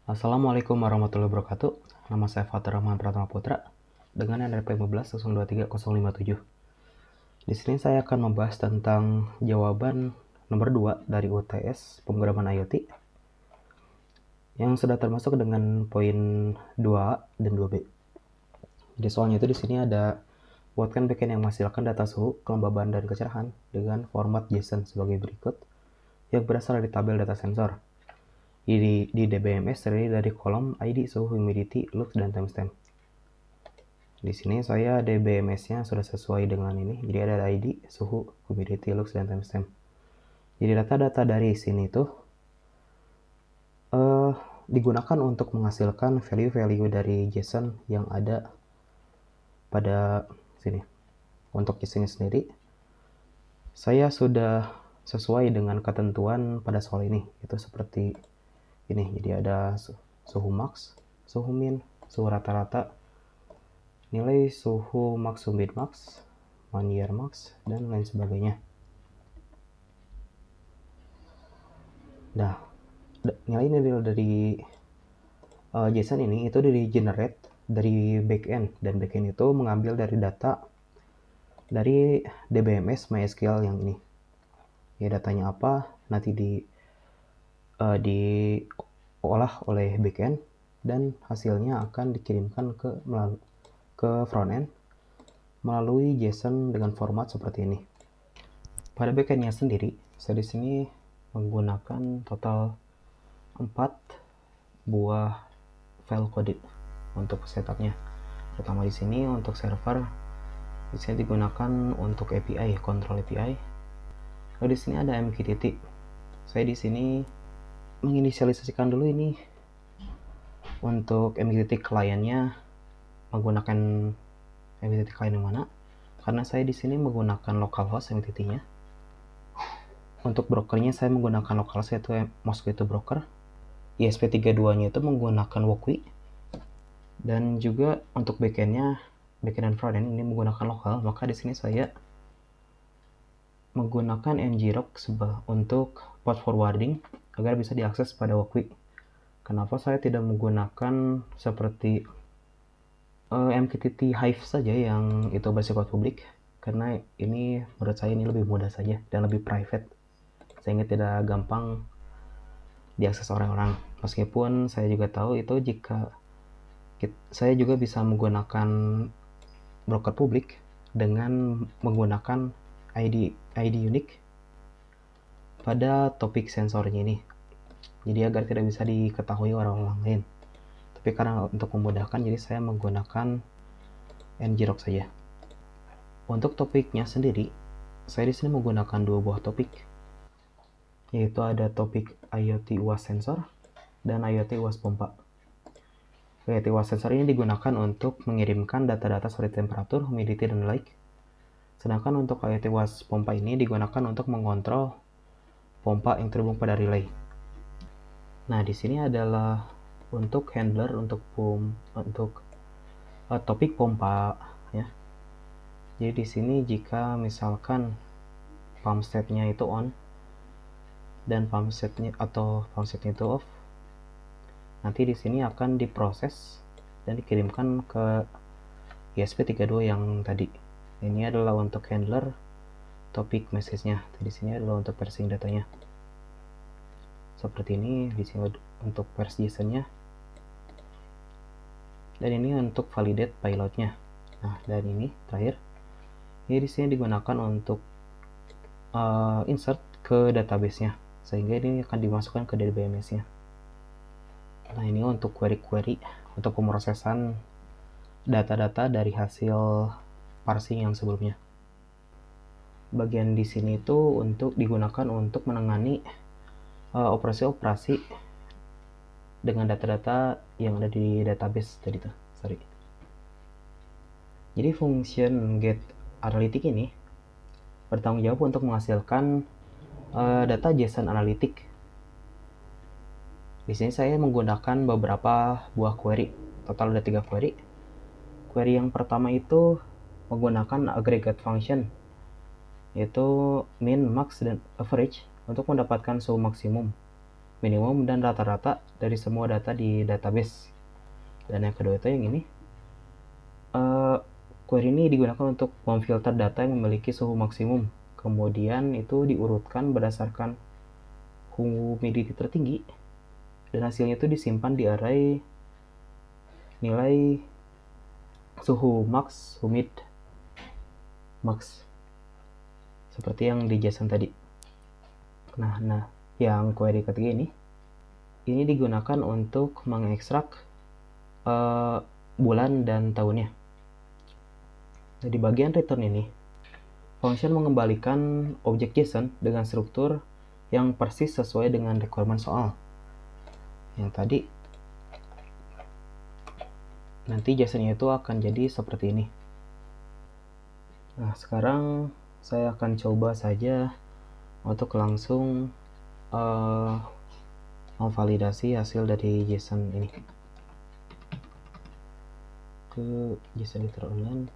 Assalamualaikum warahmatullahi wabarakatuh. Nama saya Fatur Rahman Pratama Putra dengan NRP 15023057. Di sini saya akan membahas tentang jawaban nomor 2 dari UTS pemrograman IoT yang sudah termasuk dengan poin 2 dan 2B. Jadi soalnya itu di sini ada buatkan backend yang menghasilkan data suhu, kelembaban, dan kecerahan dengan format JSON sebagai berikut yang berasal dari tabel data sensor. Di DBMS terdiri dari kolom ID, suhu, humidity, lux, dan timestamp. Di sini saya DBMS-nya sudah sesuai dengan ini. Jadi ada ID, suhu, humidity, lux, dan timestamp. Jadi data-data dari sini tuh digunakan untuk menghasilkan value-value dari JSON yang ada pada sini. Untuk JSON sendiri, saya sudah sesuai dengan ketentuan pada soal ini. Itu seperti ini. Jadi ada suhu max, suhu min, suhu rata-rata, nilai suhu max, min max, 1 year max, dan lain sebagainya. Nah, nilai dari JSON ini itu di generate dari backend, dan backend itu mengambil dari data dari DBMS MySQL yang ini. Ya, datanya apa nanti diolah oleh backend dan hasilnya akan dikirimkan ke frontend melalui JSON dengan format seperti ini. Pada backendnya sendiri, saya di sini menggunakan total 4 buah file coded untuk setupnya. Pertama di sini untuk server, di sini digunakan untuk API, control API. Lalu di sini ada MQTT. Saya di sini menginisialisasikan dulu ini untuk MQTT kliennya, menggunakan MQTT klien yang mana? Karena saya di sini menggunakan localhost MQTT-nya. Untuk brokernya saya menggunakan localhost yaitu Mosquito broker. ESP32-nya itu menggunakan Wokwi. Dan juga untuk backend dan frontend ini menggunakan lokal, maka di sini saya menggunakan ngrok untuk port forwarding agar bisa diakses pada Wokwi. Kenapa saya tidak menggunakan seperti MQTT Hive saja yang itu bersifat publik? Karena ini menurut saya ini lebih mudah saja dan lebih private, sehingga tidak gampang diakses orang-orang. Meskipun saya juga tahu itu jika saya juga bisa menggunakan broker publik dengan menggunakan ID unik pada topik sensornya ini. Jadi agar tidak bisa diketahui orang-orang lain. Tapi karena untuk memudahkan, jadi saya menggunakan ngrok saja. Untuk topiknya sendiri, saya di sini menggunakan 2 buah topik, yaitu ada topik IoT UAS sensor dan IoT UAS pompa. IoT UAS sensor ini digunakan untuk mengirimkan data-data seperti temperatur, humidity, dan like. Sedangkan untuk IoT UAS pompa ini digunakan untuk mengontrol pompa yang terhubung pada relay. Nah, di sini adalah untuk handler untuk topik pompa ya. Jadi di sini jika misalkan pump state-nya itu on dan pump state-nya itu off, nanti di sini akan diproses dan dikirimkan ke ESP32 yang tadi. Ini adalah untuk handler topik message-nya. Di sini adalah untuk parsing datanya. Seperti ini di sini untuk parse JSON-nya. Dan ini untuk validate payload-nya. Nah, dan ini terakhir. Ini di sini digunakan untuk insert ke database-nya, sehingga ini akan dimasukkan ke DBMS-nya. Nah, ini untuk query-query untuk pemrosesan data-data dari hasil parsing yang sebelumnya. Bagian di sini itu digunakan untuk menangani operasi-operasi dengan data-data yang ada di database tadi tuh. Jadi function get analytic ini bertanggung jawab untuk menghasilkan data JSON analitik. Di sini saya menggunakan beberapa buah query. Total ada 3 query. Query yang pertama itu menggunakan aggregate function, yaitu min, max, dan average untuk mendapatkan suhu maksimum. minimum dan rata-rata dari semua data di database. Dan yang kedua itu yang ini, query ini digunakan untuk memfilter data yang memiliki suhu maksimum, kemudian itu diurutkan berdasarkan humidity tertinggi, dan hasilnya itu disimpan di array nilai suhu max, humid, max, seperti yang di JSON tadi. Nah, yang query ketiga ini digunakan untuk mengekstrak bulan dan tahunnya. Nah, di bagian return ini, function mengembalikan objek JSON dengan struktur yang persis sesuai dengan requirement soal. Yang tadi, nanti JSON-nya itu akan jadi seperti ini. Nah, sekarang saya akan coba saja untuk langsung memvalidasi hasil dari JSON ini ke JSON editor online.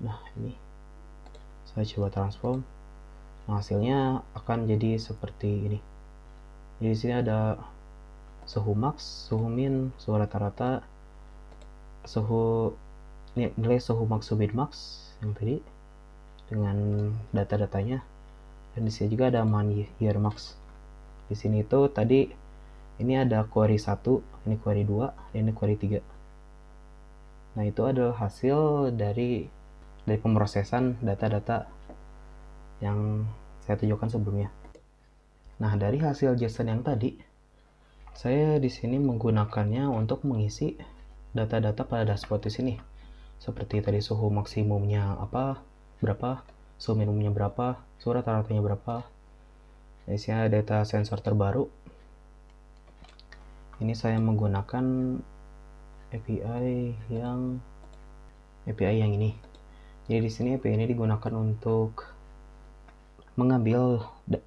Nah, ini saya coba transform. Nah, hasilnya akan jadi seperti ini. Jadi di sini ada suhu max, suhu min, suhu rata-rata, nilai suhu max, humid max yang tadi dengan data-datanya, dan di sini juga ada month year max. Di sini itu tadi ini ada query 1, ini query 2, ini query 3. Nah, itu adalah hasil dari pemrosesan data-data yang saya tunjukkan sebelumnya. Nah, dari hasil JSON yang tadi, saya di sini menggunakannya untuk mengisi data-data pada dashboard di sini. Seperti tadi suhu maksimumnya berapa, suhu minimumnya berapa, suhu rata-ratanya berapa. Di sini ada data sensor terbaru. Ini saya menggunakan API yang ini. Jadi di sini API ini digunakan untuk mengambil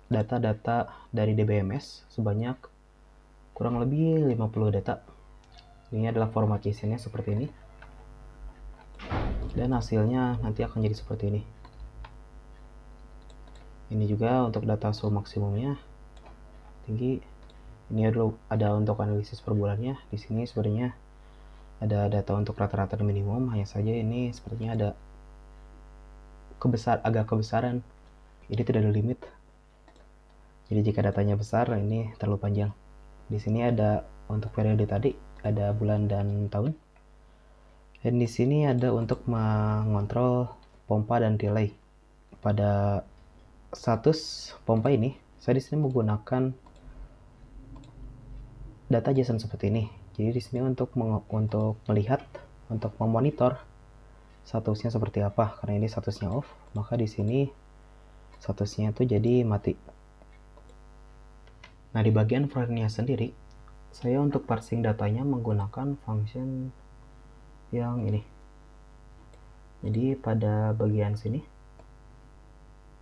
data-data dari DBMS sebanyak kurang lebih 50 data. Ini adalah format JSON-nya seperti ini. Dan hasilnya nanti akan jadi seperti ini. Ini juga untuk data suhu maksimumnya tinggi. Ini ada untuk analisis per bulannya. Di sini sebenarnya ada data untuk rata-rata dan minimum. Hanya saja ini sepertinya ada agak kebesaran. Jadi tidak ada limit. Jadi jika datanya besar, ini terlalu panjang. Di sini ada untuk periode tadi, ada bulan dan tahun. Dan di sini ada untuk mengontrol pompa dan delay. Pada status pompa ini, saya di sini menggunakan data JSON seperti ini. Jadi di sini untuk melihat, untuk memonitor statusnya seperti apa. Karena ini statusnya off, maka di sini statusnya itu jadi mati. Nah, di bagian frontend-nya sendiri, saya untuk parsing datanya menggunakan function yang ini. Jadi pada bagian sini,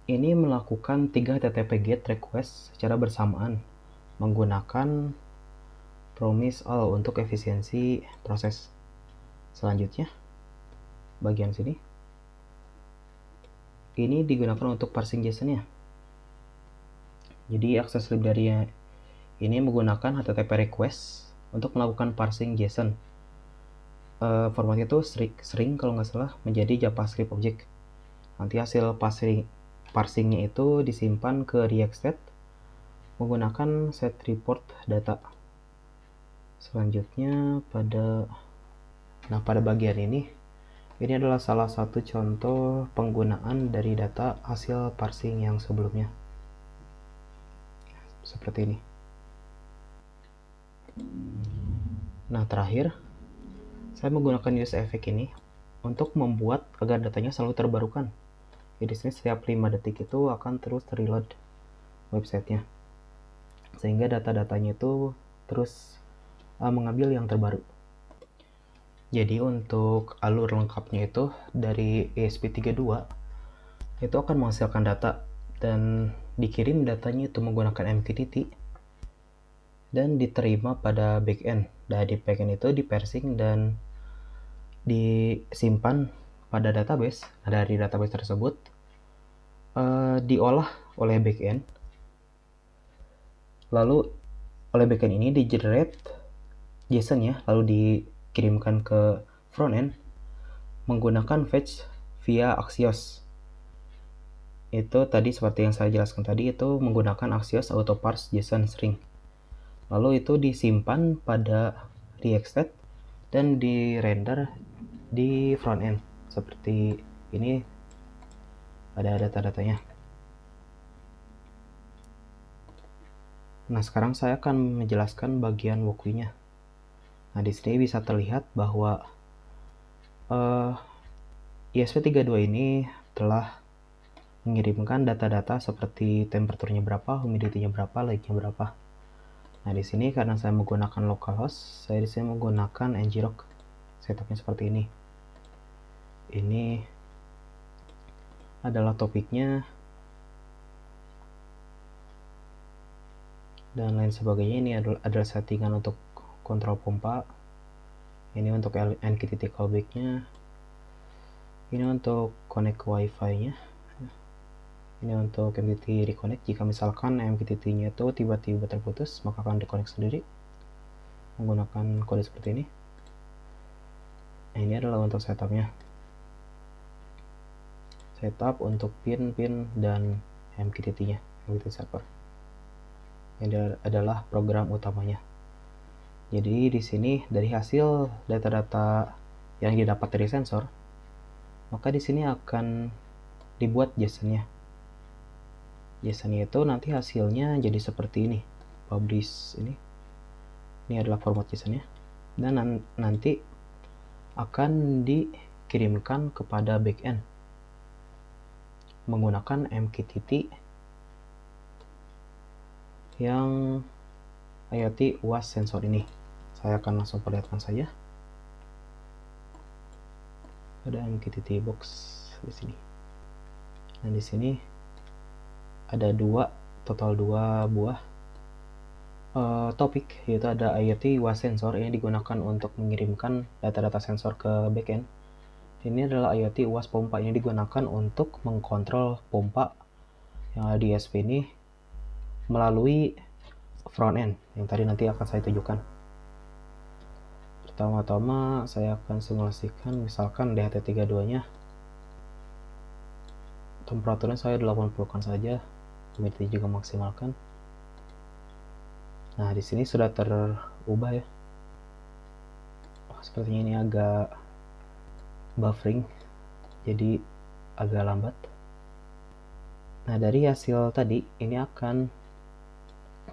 ini melakukan 3 TTP GET request secara bersamaan menggunakan promise all untuk efisiensi proses. Selanjutnya, bagian sini, ini digunakan untuk parsing JSON-nya. Jadi akses library ini menggunakan HTTP request untuk melakukan parsing JSON. Formatnya itu string kalau nggak salah menjadi JavaScript object. Nanti hasil parsingnya itu disimpan ke React State menggunakan set report data. Selanjutnya pada bagian ini adalah salah satu contoh penggunaan dari data hasil parsing yang sebelumnya. Seperti ini. Nah, terakhir, saya menggunakan use effect ini untuk membuat agar datanya selalu terbarukan. Jadi di sini setiap 5 detik itu akan terus reload websitenya. Sehingga data-datanya itu terus mengambil yang terbaru. Jadi untuk alur lengkapnya itu dari ESP32 itu akan menghasilkan data dan dikirim datanya itu menggunakan MQTT dan diterima pada backend. Dari backend itu diparsing dan disimpan pada database. Dari database tersebut diolah oleh backend Lalu oleh backend ini di-generate JSON ya, lalu dikirimkan ke frontend menggunakan fetch via Axios. Itu tadi seperti yang saya jelaskan tadi, itu menggunakan Axios auto parse JSON string. Lalu itu disimpan pada React State dan di render di frontend seperti ini, ada data-datanya. Nah, sekarang saya akan menjelaskan bagian walkthrough-nya. Nah, di sini bisa terlihat bahwa ESP32 ini telah mengirimkan data-data seperti temperaturnya berapa, humidity-nya berapa, light-nya berapa. Nah, di sini karena saya menggunakan localhost, saya di sini menggunakan ngrok. Setupnya seperti ini. Ini adalah topiknya dan lain sebagainya. Ini adalah settingan untuk kontrol pompa. Ini untuk MQTT callback-nya. Ini untuk connect ke wifi-nya. Ini untuk MQTT reconnect. Jika misalkan MQTT-nya itu tiba-tiba terputus, maka akan reconnect sendiri menggunakan kode seperti ini. Nah, ini adalah untuk setupnya. Setup untuk pin dan MQTT-nya, MQTT server. Ini adalah program utamanya. Jadi di sini dari hasil data-data yang didapat dari sensor, maka di sini akan dibuat JSON-nya. JSON-nya itu nanti hasilnya jadi seperti ini. Publish ini. Ini adalah format JSON-nya. Dan nanti akan dikirimkan kepada backend menggunakan MQTT yang IoT UAS sensor ini. Saya akan langsung perlihatkan saja. Ada MQTT box di sini. Nah, di sini ada total dua buah topik, yaitu ada IoT UAS sensor yang digunakan untuk mengirimkan data-data sensor ke backend. Ini adalah IoT UAS pompa, ini digunakan untuk mengkontrol pompa yang ada di ESP ini melalui frontend yang tadi nanti akan saya tunjukkan. Pertama-tama saya akan simulasikan misalkan DHT32-nya temperaturnya saya 80-kan saja, humidity juga maksimalkan. Nah, di sini sudah terubah ya. Sepertinya ini agak buffering, jadi agak lambat. Nah, dari hasil tadi ini akan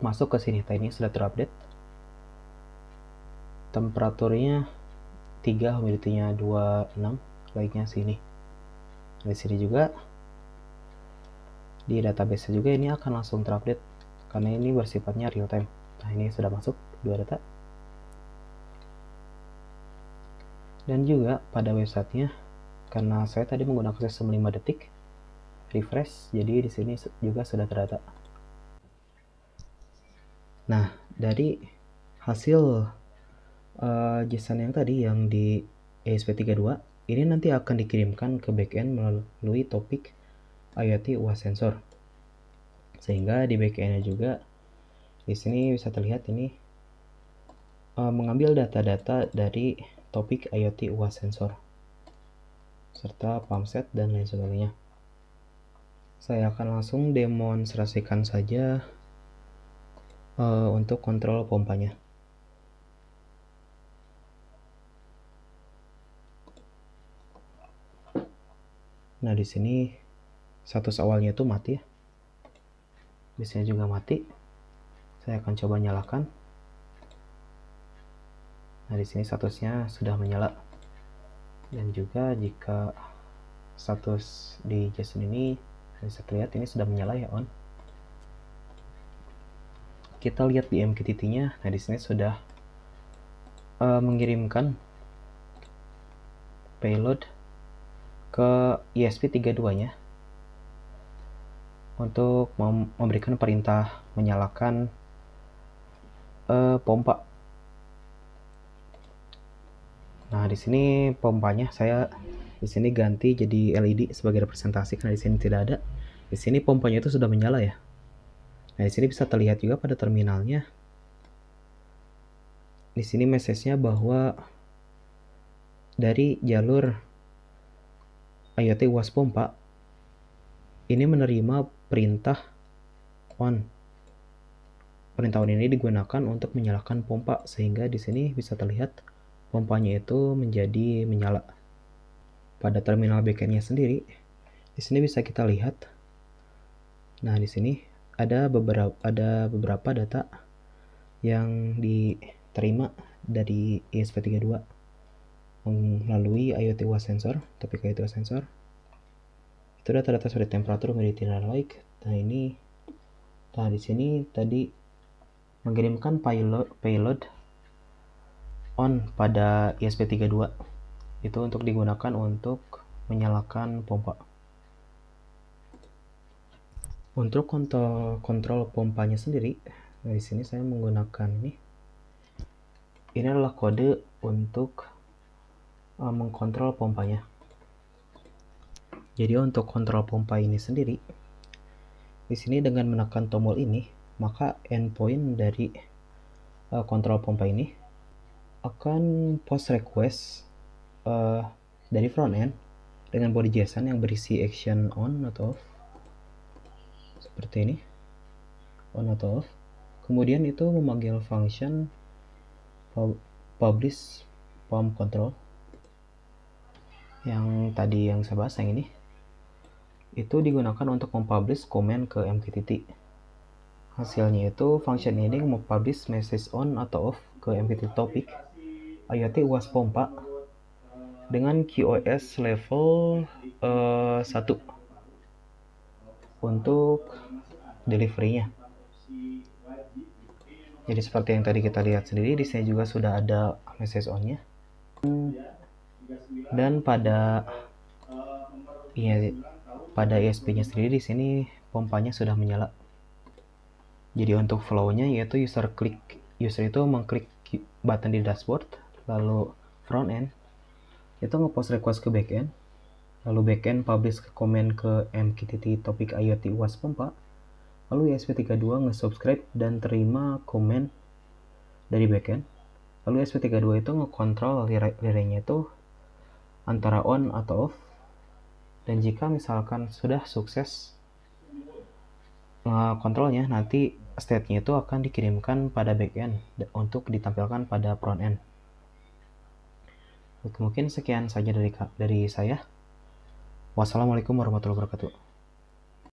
masuk ke sini. Ini sudah terupdate. Temperaturnya 3, humidity-nya 26, light-nya sini. Di sini juga di database juga ini akan langsung terupdate karena ini bersifatnya real time. Nah, ini sudah masuk dua data. Dan juga pada websitenya, karena saya tadi menggunakan sistem 5 detik refresh, jadi di sini juga sudah terdata. Nah, dari hasil JSON yang tadi yang di ESP32 ini nanti akan dikirimkan ke backend melalui topik IoT UAS sensor, sehingga di backendnya juga di sini bisa terlihat ini mengambil data-data dari topik IoT UAS sensor serta pump-set dan lain sebagainya. Saya akan langsung demonstrasikan saja untuk kontrol pompanya. Nah, di sini status awalnya itu mati ya. Biasanya juga mati. Saya akan coba nyalakan. Nah, di sini statusnya sudah menyala. Dan juga jika status di JSON ini bisa terlihat ini sudah menyala ya, on. Kita lihat di MQTT-nya. Nah, di sini sudah mengirimkan payload ke ESP32-nya untuk memberikan perintah menyalakan pompa. Nah, di sini pompanya saya di sini ganti jadi LED sebagai representasi karena di sini tidak ada. Di sini pompanya itu sudah menyala ya. Nah, di sini bisa terlihat juga pada terminalnya. Di sini message-nya bahwa dari jalur IoT UAS pompa ini menerima perintah on. Perintah on ini digunakan untuk menyalakan pompa, sehingga di sini bisa terlihat pompanya itu menjadi menyala. Pada terminal backend-nya sendiri, di sini bisa kita lihat. Nah, di sini ada beberapa data yang diterima dari ESP32 melalui IoT UAS sensor, topik IoT UAS sensor. Itu data-data seperti temperatur, humidity, dan like. Nah, di sini tadi mengirimkan payload on pada ESP32 itu untuk digunakan untuk menyalakan pompa. Untuk kontrol pompanya sendiri, nah di sini saya menggunakan ini. Ini adalah kode untuk mengkontrol pompanya. Jadi untuk kontrol pompa ini sendiri, di sini dengan menekan tombol ini, maka endpoint dari kontrol pompa ini akan post request dari frontend dengan body JSON yang berisi action on atau off, seperti ini, on atau off. Kemudian itu memanggil function publish pump control yang tadi yang saya bahas, yang ini itu digunakan untuk mempublish komen ke MQTT. Hasilnya itu function ini mempublish message on atau off ke MQTT topic IoT UAS pompa dengan QoS level 1 untuk delivery-nya. Jadi seperti yang tadi kita lihat sendiri, di sini juga sudah ada message on-nya. Dan pada ESP-nya sendiri, di sini pompanya sudah menyala. Jadi untuk flow-nya yaitu user itu mengklik button di dashboard, lalu front end itu ngepost request ke backend, lalu backend publish komen ke MQTT topik IoT UAS pompa, lalu ESP32 nge-subscribe dan terima komen dari backend, lalu ESP32 itu ngekontrol relay-nya itu antara on atau off, dan jika misalkan sudah sukses kontrolnya, nanti state-nya itu akan dikirimkan pada backend untuk ditampilkan pada front end. Mungkin sekian saja dari saya. Wassalamualaikum warahmatullahi wabarakatuh.